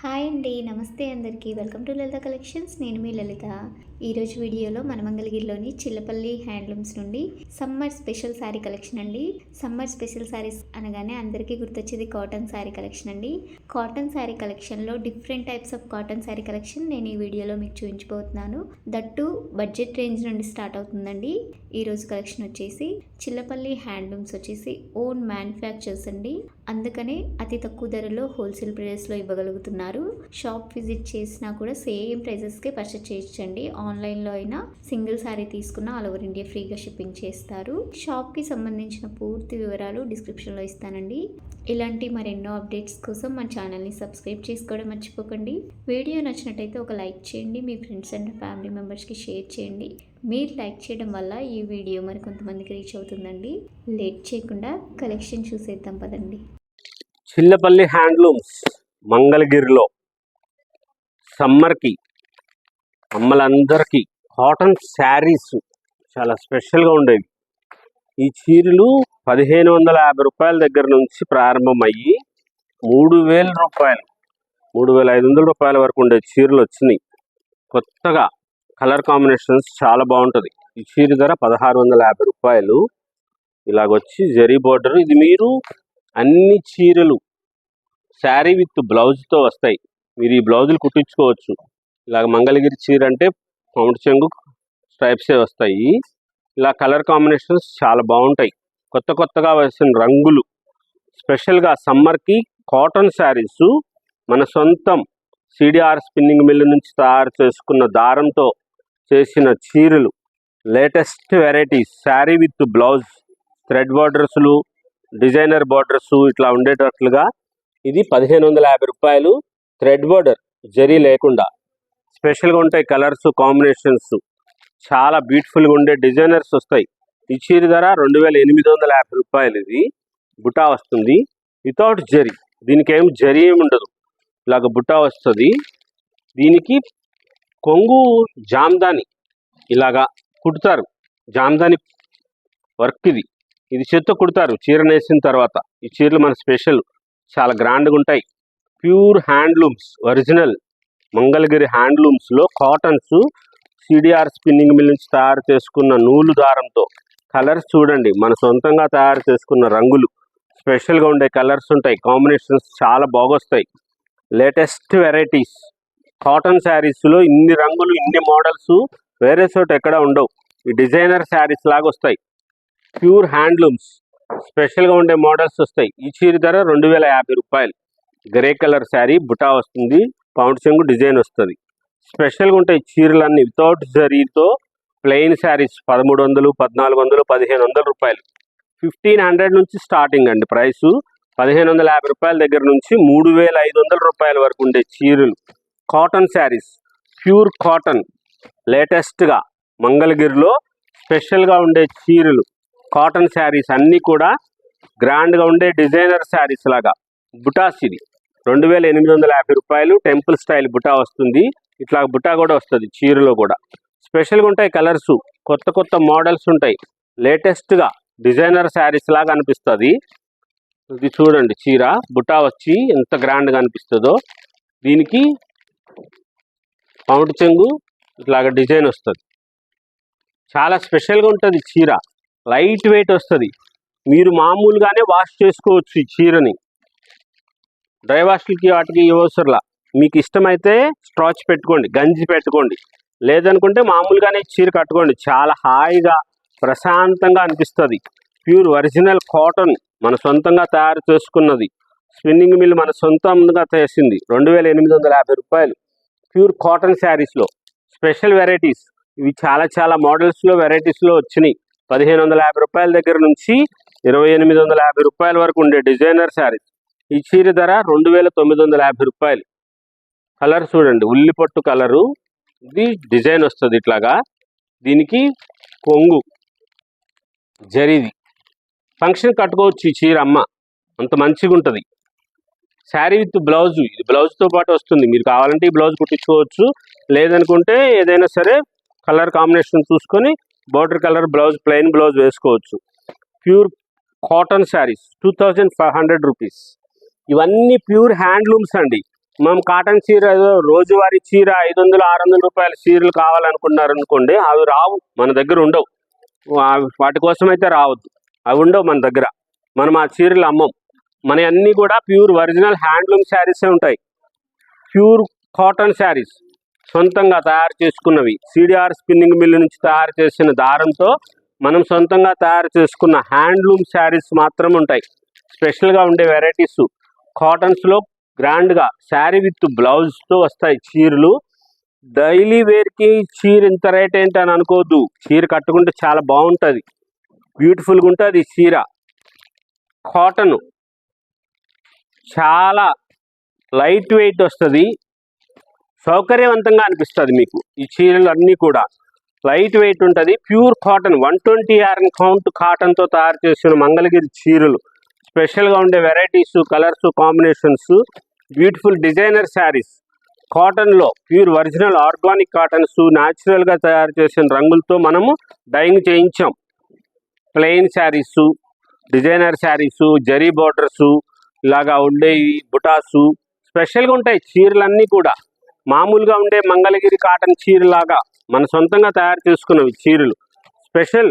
Hi అండి. నమస్తే అందరికీ. Welcome to Lalitha collections. నేను మీ లలిత. ఈరోజు వీడియోలో మన మంగళగిరిలోని చిల్లపల్లి హ్యాండ్లూమ్స్ నుండి సమ్మర్ స్పెషల్ శారీ కలెక్షన్ అండి. సమ్మర్ స్పెషల్ శారీస్ అనగానే అందరికీ గుర్తొచ్చేది కాటన్ శారీ కలెక్షన్ అండి. కాటన్ శారీ కలెక్షన్లో different types of cotton sari collection నేను ఈ వీడియోలో మీకు చూపించబోతున్నాను. దట్టు బడ్జెట్ రేంజ్ నుండి స్టార్ట్ అవుతుందండి. ఈరోజు కలెక్షన్ వచ్చేసి చిల్లపల్లి హ్యాండ్లూమ్స్ వచ్చేసి ఓన్ మ్యానుఫ్యాక్చర్స్ అండి. అందుకనే అతి తక్కువ ధరలో హోల్సేల్ ప్రైజెస్లో ఇవ్వగలుగుతున్నారు. షాప్ విజిట్ చేసినా కూడా సేమ్ ప్రైజెస్కే పర్చేస్ చేయొచ్చండి. ఆన్లైన్లో అయినా సింగిల్ శారీ తీసుకున్న ఆల్ ఓవర్ ఇండియా ఫ్రీగా షిప్పింగ్ చేస్తారు. షాప్కి సంబంధించిన పూర్తి వివరాలు డిస్క్రిప్షన్లో ఇస్తానండి. ఇలాంటి మరెన్నో అప్డేట్స్ కోసం మన ఛానల్ని సబ్స్క్రైబ్ చేసుకోవడం మర్చిపోకండి. వీడియో నచ్చినట్టయితే ఒక లైక్ చేయండి. మీ ఫ్రెండ్స్ అండ్ ఫ్యామిలీ మెంబర్స్కి షేర్ చేయండి. మీరు లైక్ చేయడం వల్ల ఈ వీడియో మరి కొంతమందికి రీచ్ అవుతుందండి. లేట్ చేయకుండా కలెక్షన్ చూసేద్దాం పదండి. చిల్లపల్లి హ్యాండ్లూమ్స్ మంగళగిరిలో సమ్మర్కి అమ్మలందరికీ కాటన్ శారీస్ చాలా స్పెషల్గా ఉండేవి. ఈ చీరలు 1550 రూపాయల దగ్గర నుంచి ప్రారంభమయ్యి 3000 రూపాయలు 3500 రూపాయల వరకు ఉండే చీరలు వచ్చినాయి. కొత్తగా కలర్ కాంబినేషన్స్ చాలా బాగుంటుంది. ఈ చీర ధర 1650 రూపాయలు. ఇలాగొచ్చి జరీ బోర్డర్. ఇది మీరు అన్ని చీరలు శారీ విత్ బ్లౌజ్తో వస్తాయి. మీరు ఈ బ్లౌజులు కుట్టించుకోవచ్చు. ఇలాగ మంగళగిరి చీర అంటే పౌండ్ చెంగు స్ట్రైప్సే వస్తాయి. ఇలా కలర్ కాంబినేషన్స్ చాలా బాగుంటాయి. కొత్తగా వచ్చిన రంగులు స్పెషల్గా సమ్మర్కి కాటన్ శారీస్ మన సొంతం సిడిఆర్ స్పిన్నింగ్ మిల్ నుంచి తయారు చేసుకున్న దారంతో చేసిన చీరలు, latest varieties, saree with blouse, thread బార్డర్స్లు, డిజైనర్ బార్డర్స్ ఇట్లా ఉండేటట్లుగా. ఇది 1550 రూపాయలు. థ్రెడ్ బార్డర్ జరీ లేకుండా స్పెషల్గా ఉంటాయి. కలర్స్ కాంబినేషన్స్ చాలా బ్యూటిఫుల్గా ఉండే డిజైనర్స్ వస్తాయి. ఈ చీర ధర 2850 రూపాయలు. ఇది బుటా వస్తుంది వితౌట్ జరీ. దీనికి ఏం జరీ ఏమి ఉండదు. ఇలాగ బుటా వస్తుంది. దీనికి కొంగు జామ్దాని ఇలాగా కుడతారు. జామ్దాని వర్క్ ఇది చేత్తో కుడతారు చీర నేసిన తర్వాత. ఈ చీరలు మన స్పెషల్ చాలా గ్రాండ్గా ఉంటాయి. ప్యూర్ హ్యాండ్లూమ్స్, ఒరిజినల్ మంగళగిరి హ్యాండ్లూమ్స్లో కాటన్స్ సిడిఆర్ స్పిన్నింగ్ మిల్ నుంచి తయారు చేసుకున్న నూలు దారంతో. కలర్స్ చూడండి, మన సొంతంగా తయారు చేసుకున్న రంగులు, స్పెషల్గా ఉండే కలర్స్ ఉంటాయి. కాంబినేషన్స్ చాలా బాగొస్తాయి. లేటెస్ట్ వెరైటీస్ కాటన్ శారీస్లో ఇన్ని రంగులు, ఇన్ని మోడల్స్ వేరే చోట ఎక్కడ ఉండవు. ఈ డిజైనర్ శారీస్ లాగా వస్తాయి. ప్యూర్ హ్యాండ్లూమ్స్ స్పెషల్గా ఉండే మోడల్స్ వస్తాయి. ఈ చీర ధర 2050 రూపాయలు. గ్రే కలర్ శారీ, బుటా వస్తుంది, పౌండ్ చెంగు డిజైన్ వస్తుంది. స్పెషల్గా ఉంటాయి చీరలన్నీ వితౌట్ జరీతో. ప్లెయిన్ శారీస్ 1300, 1400, 1500 రూపాయలు. 1500 నుంచి స్టార్టింగ్ అండి ప్రైసు. 1550 రూపాయల దగ్గర నుంచి 3500 రూపాయల వరకు ఉండే చీరలు. కాటన్ శారీస్, ప్యూర్ కాటన్, లేటెస్ట్గా మంగళగిరిలో స్పెషల్గా ఉండే చీరలు, కాటన్ శారీస్ అన్నీ కూడా గ్రాండ్గా ఉండే డిజైనర్ శారీస్ లాగా. బుటాస్ ఇది 2850 రూపాయలు. టెంపుల్ స్టైల్ బుటా వస్తుంది. ఇట్లా బుటా కూడా వస్తుంది చీరలో కూడా. స్పెషల్గా ఉంటాయి కలర్స్, కొత్త మోడల్స్ ఉంటాయి. లేటెస్ట్గా డిజైనర్ శారీస్ లాగా అనిపిస్తుంది. ఇది చూడండి చీర బుటా వచ్చి ఎంత గ్రాండ్గా అనిపిస్తుందో. దీనికి పౌండ్ చెంగు ఇట్లాగా డిజైన్ వస్తుంది. చాలా స్పెషల్గా ఉంటుంది చీర. లైట్ వెయిట్ వస్తుంది. మీరు మామూలుగానే వాష్ చేసుకోవచ్చు ఈ చీరని. డ్రై వాష్లకి వాటికి అవసరంలా. మీకు ఇష్టమైతే స్ట్రాచ్ పెట్టుకోండి, గంజి పెట్టుకోండి. లేదనుకుంటే మామూలుగానే చీర కట్టుకోండి. చాలా హాయిగా ప్రశాంతంగా అనిపిస్తుంది. ప్యూర్ ఒరిజినల్ కాటన్ మన సొంతంగా తయారు చేసుకున్నది. స్పిన్నింగ్ మిల్ మన సొంతంగా చేసింది. 2850 రూపాయలు. ప్యూర్ కాటన్ శారీస్లో స్పెషల్ వెరైటీస్ ఇవి చాలా మోడల్స్లో వెరైటీస్లో వచ్చినాయి. 1550 రూపాయల దగ్గర నుంచి 2850 రూపాయల వరకు ఉండే డిజైనర్ శారీస్. ఈ చీర ధర 2950 రూపాయలు. కలర్ చూడండి, ఉల్లిపట్టు కలరు. ఇది డిజైన్ వస్తుంది ఇట్లాగా. దీనికి కొంగు జరీది. ఫంక్షన్ కట్టుకోవచ్చు ఈ చీర. అమ్మ అంత మంచిగా ఉంటుంది. శారీ విత్ బ్లౌజ్, ఇది బ్లౌజ్తో పాటు వస్తుంది. మీరు కావాలంటే ఈ బ్లౌజ్ కుట్టించుకోవచ్చు. లేదనుకుంటే ఏదైనా సరే కలర్ కాంబినేషన్ చూసుకొని border colour blouse, plain blouse వేసుకోవచ్చు. Pure cotton sarees 2500 rupees. ఇవన్నీ ప్యూర్ హ్యాండ్లూమ్స్ అండి. మనం కాటన్ చీర ఏదో రోజువారీ చీర 500-600 రూపాయల చీరలు కావాలనుకున్నారు అనుకోండి, అవి రావు, మన దగ్గర ఉండవు. వాటి కోసం అయితే రావద్దు, అవి ఉండవు మన దగ్గర. మనం ఆ చీరలు అమ్మం. మన అన్నీ కూడా ప్యూర్ ఒరిజినల్ హ్యాండ్లూమ్ శారీసే ఉంటాయి. ప్యూర్ కాటన్ శారీస్ సొంతంగా తయారు చేసుకున్నవి, సిడిఆర్ స్పిన్నింగ్ మిల్లు నుంచి తయారు చేసిన దారంతో మనం సొంతంగా తయారు చేసుకున్న హ్యాండ్లూమ్ శారీస్ మాత్రం ఉంటాయి. స్పెషల్గా ఉండే వెరైటీస్ కాటన్స్లో గ్రాండ్గా శారీ విత్ బ్లౌజ్తో వస్తాయి చీరలు. డైలీ వేర్కి చీర ఇంత రేట్ ఏంటి అని అనుకోవద్దు. చీర కట్టుకుంటే చాలా బాగుంటుంది, బ్యూటిఫుల్గా ఉంటుంది చీర. కాటన్ చాలా లైట్ వెయిట్ వస్తుంది, సౌకర్యవంతంగా అనిపిస్తుంది మీకు. ఈ చీరలు అన్నీ కూడా లైట్ వెయిట్ ఉంటుంది. ప్యూర్ కాటన్ 120 iron కౌంట్ కాటన్తో తయారు చేసిన మంగళగిరి చీరలు. స్పెషల్గా ఉండే varieties, colours, combinations, beautiful designer sarees కాటన్లో. ప్యూర్ ఒరిజినల్ ఆర్గానిక్ కాటన్స్ న్యాచురల్గా తయారు చేసిన రంగులతో మనము డైయింగ్ చేయించాం. ప్లెయిన్ శారీసు, డిజైనర్ శారీసు, జరీ బోర్డర్సు, ఇలాగా ఉండేవి బుటాసు స్పెషల్గా ఉంటాయి చీరలన్నీ కూడా. మామూలుగా ఉండే మంగళగిరి కాటన్ చీరలాగా మన సొంతంగా తయారు చేసుకున్నవి చీరలు. స్పెషల్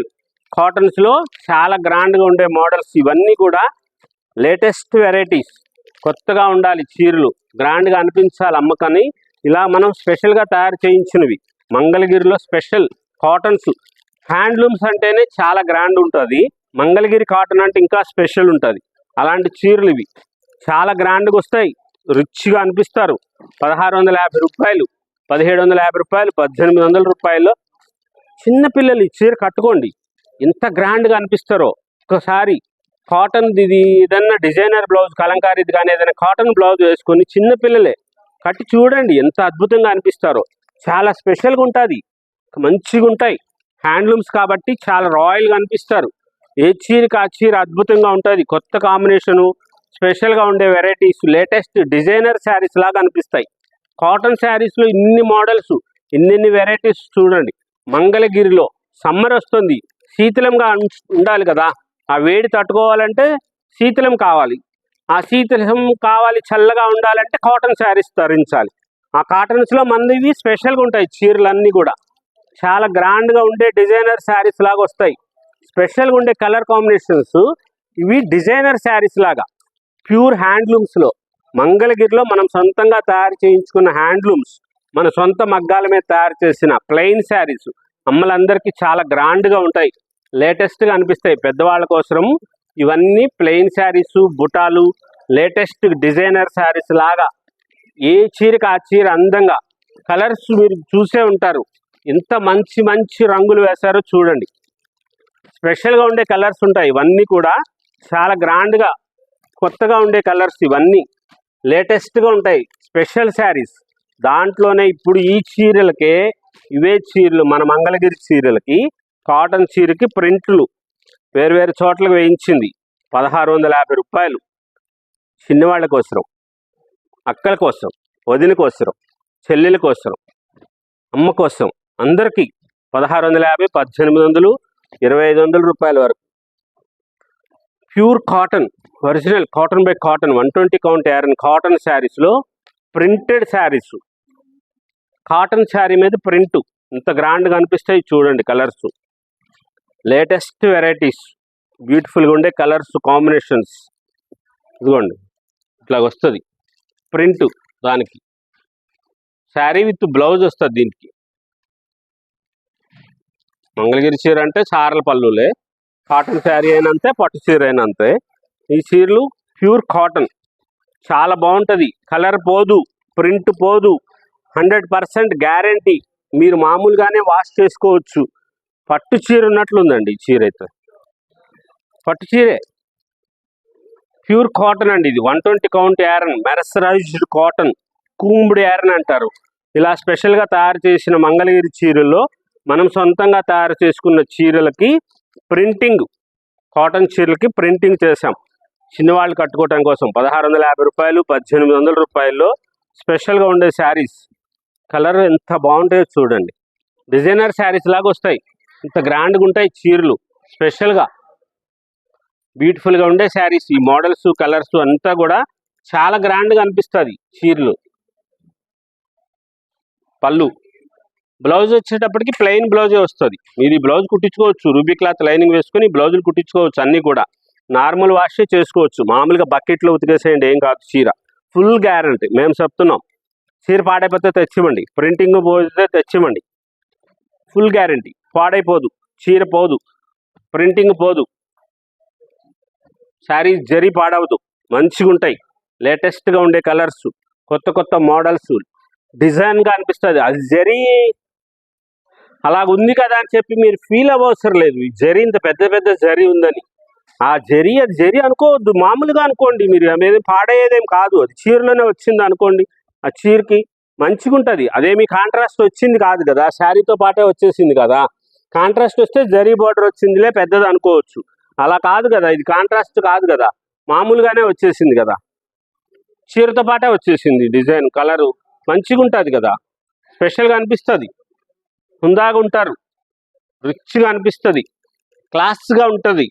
కాటన్స్లో చాలా గ్రాండ్గా ఉండే మోడల్స్ ఇవన్నీ కూడా. లేటెస్ట్ వెరైటీస్, కొత్తగా ఉండాలి చీరలు, గ్రాండ్గా అనిపించాలి అమ్మకని ఇలా మనం స్పెషల్గా తయారు చేయించినవి. మంగళగిరిలో స్పెషల్ కాటన్స్, హ్యాండ్లూమ్స్ అంటేనే చాలా గ్రాండ్ ఉంటుంది. మంగళగిరి కాటన్ అంటే ఇంకా స్పెషల్ ఉంటుంది. అలాంటి చీరలు ఇవి చాలా గ్రాండ్గా వస్తాయి, రిచ్గా అనిపిస్తారు. 1650 రూపాయలు, 1750 రూపాయలు, 1800 రూపాయలు. చిన్నపిల్లలు ఈ చీర కట్టుకోండి, ఎంత గ్రాండ్గా అనిపిస్తారో ఒకసారి. కాటన్ ఇది ఏదన్నా డిజైనర్ బ్లౌజ్, కలంకారీది కానీ ఏదైనా కాటన్ బ్లౌజ్ వేసుకొని చిన్నపిల్లలే కట్టి చూడండి ఎంత అద్భుతంగా అనిపిస్తారో. చాలా స్పెషల్గా ఉంటుంది, మంచిగా ఉంటాయి. హ్యాండ్లూమ్స్ కాబట్టి చాలా రాయల్గా అనిపిస్తారు. ఏ చీరకి ఆ చీర అద్భుతంగా ఉంటుంది. కొత్త కాంబినేషను, స్పెషల్గా ఉండే వెరైటీస్, లేటెస్ట్ డిజైనర్ శారీస్ లాగా అనిపిస్తాయి. కాటన్ శారీస్లో ఇన్ని మోడల్స్, ఇన్ని వెరైటీస్ చూడండి. మంగళగిరిలో సమ్మర్ వస్తుంది, శీతలంగా ఉండాలి కదా. ఆ వేడి తట్టుకోవాలంటే శీతలం కావాలి. ఆ శీతలం కావాలి, చల్లగా ఉండాలంటే కాటన్ శారీస్ ధరించాలి. ఆ కాటన్స్లో మనవి స్పెషల్గా ఉంటాయి చీరలన్నీ కూడా. చాలా గ్రాండ్గా ఉండే డిజైనర్ శారీస్ లాగా వస్తాయి. స్పెషల్గా ఉండే కలర్ కాంబినేషన్స్ ఇవి డిజైనర్ శారీస్ లాగా. ప్యూర్ హ్యాండ్లూమ్స్లో మంగళగిరిలో మనం సొంతంగా తయారు చేయించుకున్న హ్యాండ్లూమ్స్, మన సొంత మగ్గాల మీద తయారు చేసిన ప్లెయిన్ శారీస్ అమ్మలందరికీ చాలా గ్రాండ్గా ఉంటాయి, లేటెస్ట్గా అనిపిస్తాయి. పెద్దవాళ్ళ కోసం ఇవన్నీ ప్లెయిన్ శారీసు, బుటాలు, లేటెస్ట్ డిజైనర్ శారీస్ లాగా. ఏ చీరకి ఆ చీర అందంగా. కలర్స్ మీరు చూసే ఉంటారు, ఎంత మంచి మంచి రంగులు వేశారో చూడండి. స్పెషల్గా ఉండే కలర్స్ ఉంటాయి ఇవన్నీ కూడా. చాలా గ్రాండ్గా కొత్తగా ఉండే కలర్స్ ఇవన్నీ లేటెస్ట్గా ఉంటాయి. స్పెషల్ శారీస్ దాంట్లోనే ఇప్పుడు ఈ చీరలకే ఇవే చీరలు, మన మంగళగిరి చీరలకి కాటన్ చీరకి ప్రింట్లు వేరు చోట్లకు వేయించింది. 1650 రూపాయలు. చిన్నవాళ్ళ కోసం, అక్కల కోసం, వదిన కోసం, చెల్లెల కోసం, అమ్మ కోసం, అందరికీ 1650, 1800, 2500 రూపాయల వరకు. Pure cotton, original cotton by cotton 120 count iron cotton శారీస్లో ప్రింటెడ్ శారీస్. కాటన్ శారీ మీద ప్రింట్ ఇంత గ్రాండ్గా అనిపిస్తాయి చూడండి. కలర్స్, లేటెస్ట్ వెరైటీస్, బ్యూటిఫుల్గా ఉండే కలర్స్ కాంబినేషన్స్. ఇదిగోండి ఇట్లా వస్తుంది ప్రింట్. దానికి శారీ విత్ బ్లౌజ్ వస్తుంది. దీనికి మంగళగిరి చీర అంటే సారల పళ్ళులే, కాటన్ శారీ అయినంతే, పట్టు చీర అయినంతే. ఈ చీరలు ప్యూర్ కాటన్ చాలా బాగుంటుంది. కలర్ పోదు, ప్రింట్ పోదు, 100% గ్యారంటీ. మీరు మామూలుగానే వాష్ చేసుకోవచ్చు. పట్టు చీర ఉన్నట్లుందండి ఈ చీర అయితే. పట్టు చీరే, ప్యూర్ కాటన్ అండి ఇది. 120 కౌంట్ ఐరన్, మెర్సరైజ్డ్ కాటన్, కూంబుడి ఐరన్ అంటారు. ఇలా స్పెషల్గా తయారు చేసిన మంగళగిరి చీరల్లో మనం సొంతంగా తయారు చేసుకున్న చీరలకి ప్రింటింగ్, కాటన్ చీరలకి ప్రింటింగ్ చేసాం చిన్నవాళ్ళు కట్టుకోవటం కోసం. 1650 రూపాయలు, 1800 రూపాయల్లో స్పెషల్గా ఉండే శారీస్. కలర్ ఎంత బాగుంటాయో చూడండి. డిజైనర్ శారీస్ లాగా వస్తాయి, ఇంత గ్రాండ్గా ఉంటాయి చీరలు. స్పెషల్గా బ్యూటిఫుల్గా ఉండే శారీస్. ఈ మోడల్స్, కలర్స్ అంతా కూడా చాలా గ్రాండ్గా అనిపిస్తుంది చీరలు. పళ్ళు. బ్లౌజ్ వచ్చేటప్పటికి ప్లెయిన్ బ్లౌజే వస్తుంది. మీరు ఈ బ్లౌజ్ కుట్టించుకోవచ్చు, రూబీ క్లాత్ లైనింగ్ వేసుకొని బ్లౌజులు కుట్టించుకోవచ్చు. అన్నీ కూడా నార్మల్ వాషే చేసుకోవచ్చు. మామూలుగా బకెట్లో ఉతికేసేయండి, ఏం కాదు. చీర ఫుల్ గ్యారంటీ మేము చెప్తున్నాం. చీర పాడైపోతే తెచ్చివ్వండి, ప్రింటింగ్ పోతే తెచ్చివ్వండి, ఫుల్ గ్యారంటీ. పాడైపోదు, చీర పోదు, ప్రింటింగ్ పోదు, శారీ జరీ పాడవదు, మంచిగా ఉంటాయి. లేటెస్ట్గా ఉండే కలర్స్, కొత్త కొత్త మోడల్స్, డిజైన్గా అనిపిస్తుంది. అది జరీ అలాగుంది కదా అని చెప్పి మీరు ఫీల్ అవ్వవసరం లేదు. ఈ జరీ ఇంత పెద్ద పెద్ద జరీ ఉందని. ఆ జరీ అది జరీ అనుకోవద్దు, మామూలుగా అనుకోండి. మీరు అనేది పాడయ్యేదేం కాదు. అది చీరలోనే వచ్చింది అనుకోండి. ఆ చీరకి మంచిగా ఉంటుంది. అదేమి కాంట్రాస్ట్ వచ్చింది కాదు కదా, శారీతో పాటే వచ్చేసింది కదా. కాంట్రాస్ట్ వస్తే జరీ బార్డర్ వచ్చిందిలే పెద్దది అనుకోవచ్చు. అలా కాదు కదా, ఇది కాంట్రాస్ట్ కాదు కదా, మామూలుగానే వచ్చేసింది కదా, చీరతో పాటే వచ్చేసింది. డిజైన్ కలరు మంచిగా ఉంటుంది కదా, స్పెషల్గా అనిపిస్తుంది. హుందాగా ఉంటారు, రిచ్గా అనిపిస్తుంది, క్లాస్గా ఉంటుంది,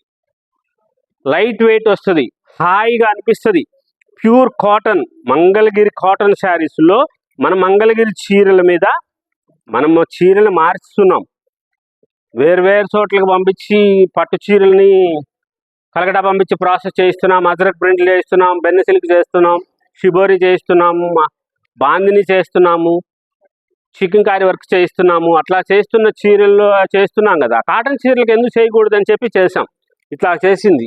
లైట్ వెయిట్ వస్తుంది, హాయిగా అనిపిస్తుంది. ప్యూర్ కాటన్, మంగళగిరి కాటన్ శారీస్లో మన మంగళగిరి చీరల మీద మనము చీరలు మార్చుతున్నాం. వేరు చోట్లకు పంపించి పట్టు చీరల్ని కలకటా పంపించి ప్రాసెస్ చేయిస్తున్నాం, అజరక్ ప్రింట్లు చేయిస్తున్నాం, బెన్న సిల్క్ చేస్తున్నాం, షిబోరి చేయిస్తున్నాము, బాందిని చేస్తున్నాము, చికెన్ కారీ వర్క్ చేయిస్తున్నాము. అట్లా చేస్తున్న చీరల్లో చేస్తున్నాం కదా. కాటన్ చీరలకు ఎందుకు చేయకూడదని చెప్పి చేసాం. ఇట్లా చేసింది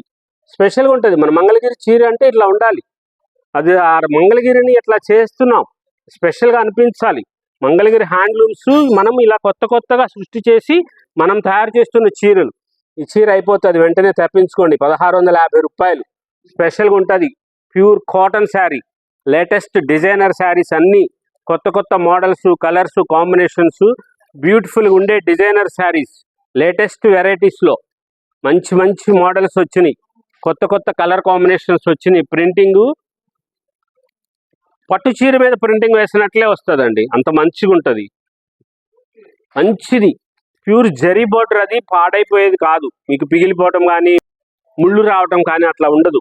స్పెషల్గా ఉంటుంది. మన మంగళగిరి చీర అంటే ఇట్లా ఉండాలి. అది ఆ మంగళగిరిని ఇట్లా చేస్తున్నాం, స్పెషల్గా అనిపించాలి. మంగళగిరి హ్యాండ్లూమ్స్ మనం ఇలా కొత్త కొత్తగా సృష్టి చేసి మనం తయారు చేస్తున్న చీరలు. ఈ చీర అయిపోతుంది, వెంటనే తెప్పించుకోండి. 1650 రూపాయలు. స్పెషల్గా ఉంటుంది. Pure cotton sari, latest designer saris, అన్నీ కొత్త కొత్త మోడల్స్, కలర్స్, కాంబినేషన్స్, బ్యూటిఫుల్గా ఉండే డిజైనర్ శారీస్, లేటెస్ట్ వెరైటీస్లో మంచి మంచి మోడల్స్ వచ్చినాయి, కొత్త కొత్త కలర్ కాంబినేషన్స్ వచ్చినాయి. ప్రింటింగు పట్టు చీర మీద ప్రింటింగ్ వేసినట్లే వస్తుందండి, అంత మంచిగా ఉంటుంది. మంచిది, ప్యూర్ జరీ బోర్డర్. అది పాడైపోయేది కాదు, మీకు పిగిలిపోవటం కానీ ముళ్ళు రావటం కానీ అట్లా ఉండదు.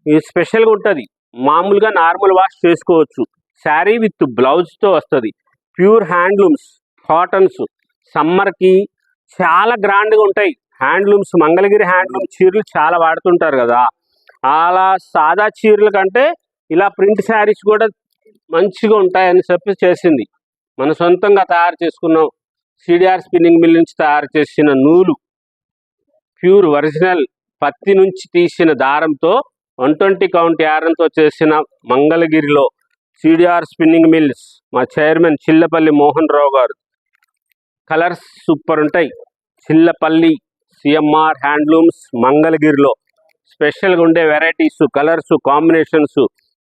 ఇది స్పెషల్గా ఉంటుంది. మామూలుగా నార్మల్ వాష్ చేసుకోవచ్చు. శారీ విత్ బ్లౌజ్తో వస్తుంది. ప్యూర్ హ్యాండ్లూమ్స్, కాటన్స్, సమ్మర్కి చాలా గ్రాండ్గా ఉంటాయి. హ్యాండ్లూమ్స్, మంగళగిరి హ్యాండ్లూమ్ చీరలు చాలా వాడుతుంటారు కదా. అలా సాదా చీరల కంటే ఇలా ప్రింట్ శారీస్ కూడా మంచిగా ఉంటాయని చెప్పి చేసింది. మన సొంతంగా తయారు చేసుకున్నాం. సిడిఆర్ స్పిన్నింగ్ మిల్ నుంచి తయారు చేసిన నూలు, ప్యూర్ ఒరిజినల్ పత్తి నుంచి తీసిన దారంతో 120 కౌంట్ యారంతో చేసిన మంగళగిరిలో సిడిఆర్ స్పిన్నింగ్ మిల్స్, మా చైర్మన్ చిల్లపల్లి మోహన్ రావు గారు. కలర్స్ సూపర్ ఉంటాయి. చిల్లపల్లి సిఎంఆర్ హ్యాండ్లూమ్స్ మంగళగిరిలో స్పెషల్గా ఉండే వెరైటీస్, కలర్స్, కాంబినేషన్స్,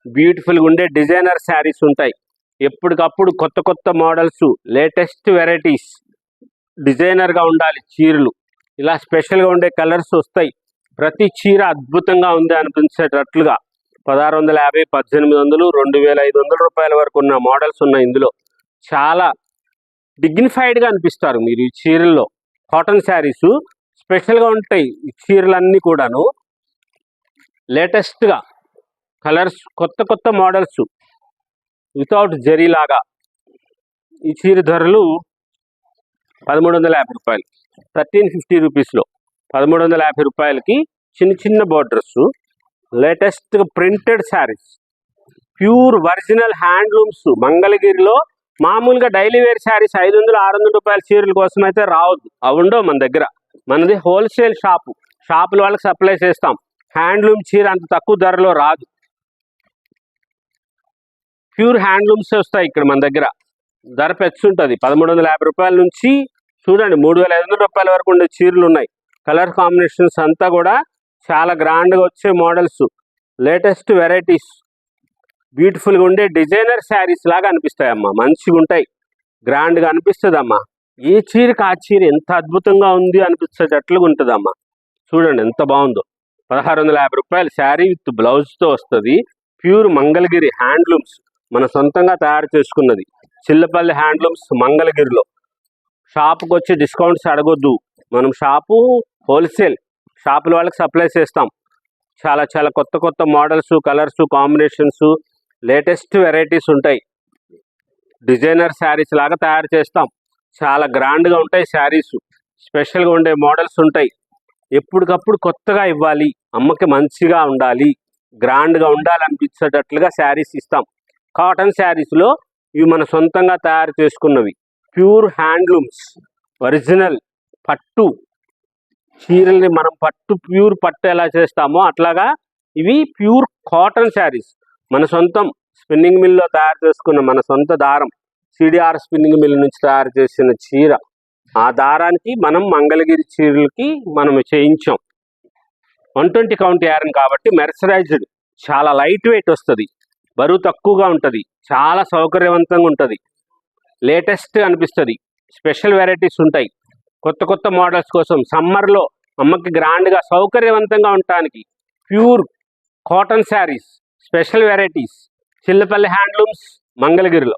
బ్యూటిఫుల్గా ఉండే డిజైనర్ శారీస్ ఉంటాయి. ఎప్పటికప్పుడు కొత్త కొత్త మోడల్స్, లేటెస్ట్ వెరైటీస్, డిజైనర్గా ఉండాలి చీరలు. ఇలా స్పెషల్గా ఉండే కలర్స్ వస్తాయి. ప్రతి చీర అద్భుతంగా ఉంది అనిపించేటట్లుగా 1650, 1800, 2500 రూపాయల వరకు ఉన్న మోడల్స్ ఉన్నాయి. ఇందులో చాలా డిగ్నిఫైడ్గా అనిపిస్తారు మీరు ఈ చీరల్లో. కాటన్ శారీస్ స్పెషల్గా ఉంటాయి. ఈ చీరలన్నీ కూడాను లేటెస్ట్గా కలర్స్, కొత్త కొత్త మోడల్స్, వితౌట్ జరీ లాగా. ఈ చీర ధరలు 1350 రూపాయలు, 1350 రూపీస్లో 1350 రూపాయలకి చిన్న చిన్న బోర్డర్స్, లేటెస్ట్గా printed saris, pure original handlooms మంగళగిరిలో. మామూలుగా డైలీ వేర్ శారీస్ 500, 600 రూపాయల చీరల కోసం అయితే రావద్దు, అవి ఉండవు మన దగ్గర. మనది హోల్సేల్ షాపు, షాపుల వాళ్ళకి సప్లై చేస్తాం. హ్యాండ్లూమ్ చీర అంత తక్కువ ధరలో రాదు. ప్యూర్ హ్యాండ్లూమ్స్ వస్తాయి ఇక్కడ మన దగ్గర. ధర పెంచుంటుంది. 1350 రూపాయల నుంచి చూడండి 3500 రూపాయల వరకు ఉండే చీరలు ఉన్నాయి. కలర్ కాంబినేషన్స్ అంతా కూడా చాలా గ్రాండ్గా వచ్చే మోడల్స్, లేటెస్ట్ వెరైటీస్, బ్యూటిఫుల్గా ఉండే డిజైనర్ శారీస్ లాగా అనిపిస్తాయి అమ్మా. మంచిగా ఉంటాయి, గ్రాండ్గా అనిపిస్తుంది అమ్మా. ఏ చీరకి ఆ చీర ఎంత అద్భుతంగా ఉంది అనిపించేటట్లుగా ఉంటుంది అమ్మా. చూడండి ఎంత బాగుందో. 1650 రూపాయలు శారీ విత్ బ్లౌజ్తో వస్తుంది. ప్యూర్ మంగళగిరి హ్యాండ్లూమ్స్, మన సొంతంగా తయారు చేసుకున్నది. చిల్లపల్లి హ్యాండ్లూమ్స్ మంగళగిరిలో. షాపుకి వచ్చి డిస్కౌంట్స్ అడగొద్దు. మనం షాపు హోల్సేల్, షాపుల వాళ్ళకి సప్లై చేస్తాం. చాలా చాలా కొత్త కొత్త models, colours, combinations, latest varieties ఉంటాయి. డిజైనర్ శారీస్ లాగా తయారు చేస్తాం. చాలా గ్రాండ్గా ఉంటాయి శారీస్, స్పెషల్గా ఉండే మోడల్స్ ఉంటాయి. ఎప్పటికప్పుడు కొత్తగా ఇవ్వాలి, అమ్మకి మంచిగా ఉండాలి, గ్రాండ్గా ఉండాలనిపించేటట్లుగా శారీస్ ఇస్తాం. కాటన్ శారీస్లో ఇవి మన సొంతంగా తయారు చేసుకున్నవి, ప్యూర్ హ్యాండ్లూమ్స్, ఒరిజినల్ పట్టు చీరల్ని మనం ప్యూర్ పట్టు ఎలా చేస్తామో అట్లాగా ఇవి ప్యూర్ కాటన్ శారీస్. మన సొంతం స్పిన్నింగ్ మిల్లో తయారు చేసుకున్న మన సొంత దారం, సిడిఆర్ స్పిన్నింగ్ మిల్ నుంచి తయారు చేసిన చీర. ఆ దారానికి మనం మంగళగిరి చీరలకి మనం చేయించాం. 120 కౌంట్ యారన్ కాబట్టి మెర్సరైజ్డ్, చాలా లైట్ వెయిట్ వస్తుంది, బరువు తక్కువగా ఉంటుంది, చాలా సౌకర్యవంతంగా ఉంటుంది, లేటెస్ట్ అనిపిస్తుంది. స్పెషల్ వెరైటీస్ ఉంటాయి, కొత్త కొత్త మోడల్స్ కోసం సమ్మర్లో అమ్మకి గ్రాండ్గా సౌకర్యవంతంగా ఉండటానికి pure cotton saris, special varieties, Chillapalli handlooms, మంగళగిరిలో.